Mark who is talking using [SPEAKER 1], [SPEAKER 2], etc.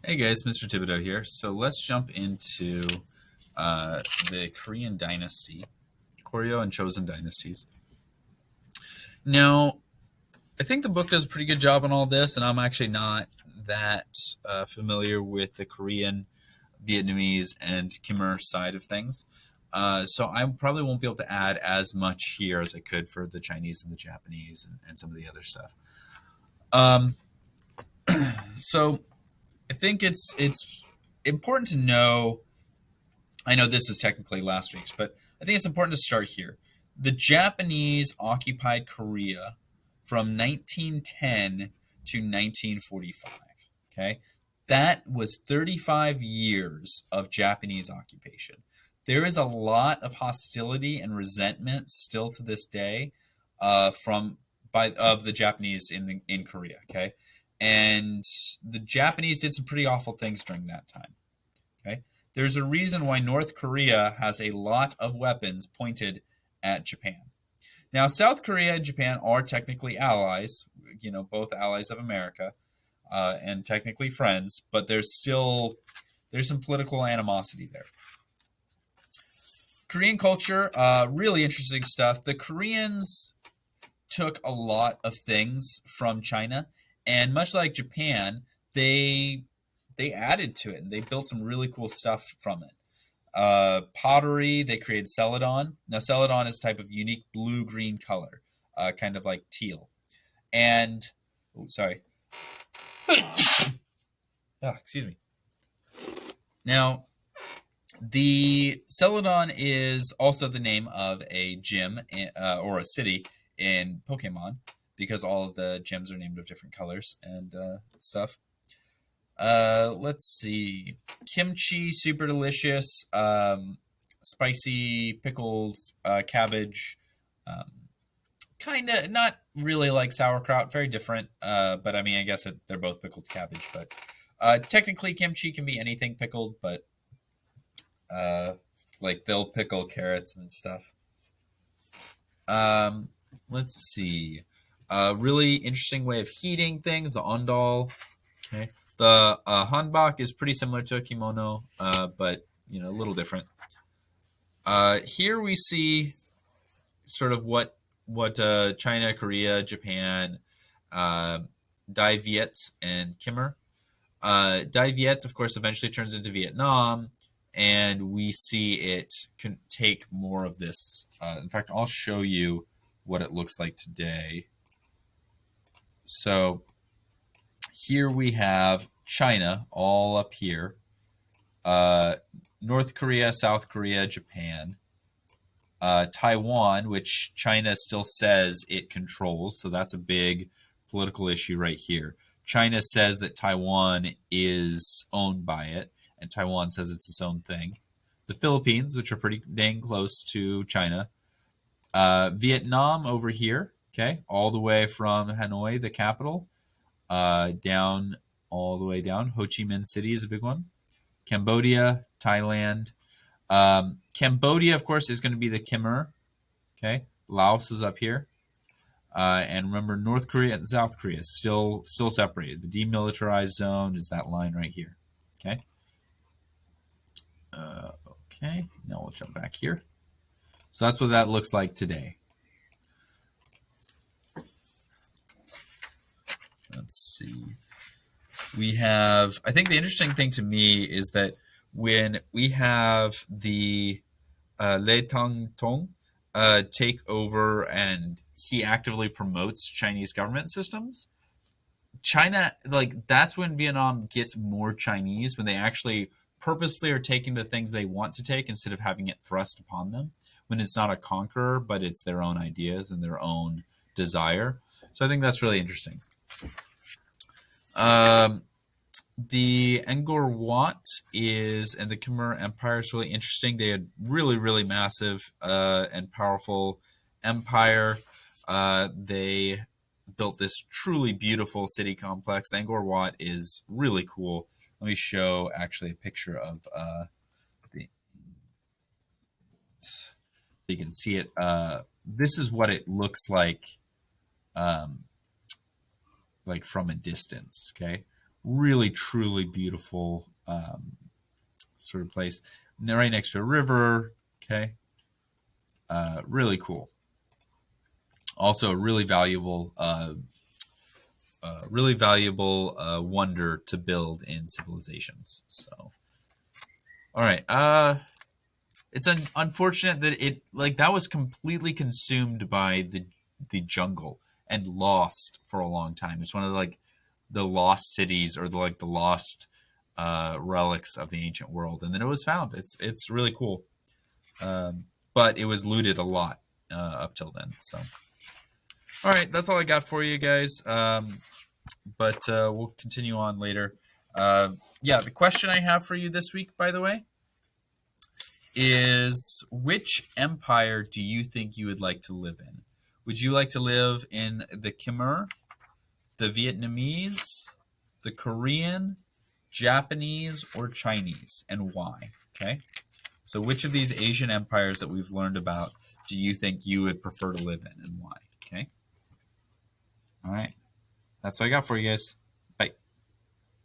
[SPEAKER 1] Hey guys, Mr. Thibodeau here. So let's jump into the Korean dynasty, Koryo and Chosen dynasties. Now, I think the book does a pretty good job on all this, and I'm actually not that familiar with the Korean, Vietnamese, and Khmer side of things. So I probably won't be able to add as much here as I could for the Chinese and the Japanese and some of the other stuff. Um, so I think it's important to know. I know this was technically last week's, but I think it's important to start here. The Japanese occupied Korea from 1910 to 1945. Okay, that was 35 years of Japanese occupation. There is a lot of hostility and resentment still to this day from by of the Japanese in Korea. Okay, and the Japanese did some pretty awful things during that time. Okay, there's a reason why North Korea has a lot of weapons pointed at Japan. Now, South Korea and Japan are technically allies, both allies of America, and technically friends, but there's some political animosity there. Korean culture, really interesting stuff. The Koreans took a lot of things from China, and much like Japan, they added to it and they built some really cool stuff from it. Pottery, they created celadon. Now, celadon is a type of unique blue-green color, kind of like teal. And, oh, sorry. Excuse me. Now, the celadon is also the name of a gym or a city in Pokemon because all of the gyms are named of different colors and stuff. Let's see. Kimchi, super delicious. Spicy pickled cabbage. Kind of not really like sauerkraut. Very different. But I mean, I guess they're both pickled cabbage. But technically, kimchi can be anything pickled. But like they'll pickle carrots and stuff. Let's see. Really interesting way of heating things. The ondol. Okay. The hanbok is pretty similar to a kimono, but a little different. Here we see sort of what China, Korea, Japan, Dai Viet, and Khmer. Dai Viet, of course, eventually turns into Vietnam, and we see it can take more of this. In fact, I'll show you what it looks like today. So here we have China all up here, North Korea, South Korea, Japan, Taiwan, which China still says it controls, so that's a big political issue right here. China says that Taiwan is owned by it, and Taiwan says it's its own thing. The Philippines, which are pretty dang close to China. Vietnam over here, okay, all the way from Hanoi, the capital, down all the way down. Ho Chi Minh City is a big one. Cambodia, Thailand. Cambodia, of course, is going to be the Khmer. Okay, Laos is up here, and remember, North Korea and South Korea still separated. The demilitarized zone is that line right here. Okay. Okay. Now we'll jump back here. So that's what that looks like today. Let's see. We have, I think the interesting thing to me is that when we have the Lei Tong take over and he actively promotes Chinese government systems, China, like that's when Vietnam gets more Chinese, when they actually purposely are taking the things they want to take instead of having it thrust upon them, when it's not a conqueror, but it's their own ideas and their own desire. So I think that's really interesting. The Angkor Wat and the Khmer Empire is really interesting. They had really, really massive and powerful empire. They built this truly beautiful city complex. The Angkor Wat is really cool. Let me show actually a picture of you can see it. This is what it looks like from a distance. Okay, Really, truly beautiful sort of place. Right next to a river. Okay. Really cool. Also, a really valuable wonder to build in civilizations. So, all right. It's unfortunate that it like that was completely consumed by the jungle and lost for a long time. It's one of the lost cities or the lost relics of the ancient world, and then it was found. It's really cool, but it was looted a lot up till then. So, all right, that's all I got for you guys. But we'll continue on later. Yeah, the question I have for you this week, by the way, is which empire do you think you would like to live in? Would you like to live in the Khmer, the Vietnamese, the Korean, Japanese, or Chinese, and why? Okay. So which of these Asian empires that we've learned about do you think you would prefer to live in and why? Okay. All right. That's what I got for you guys.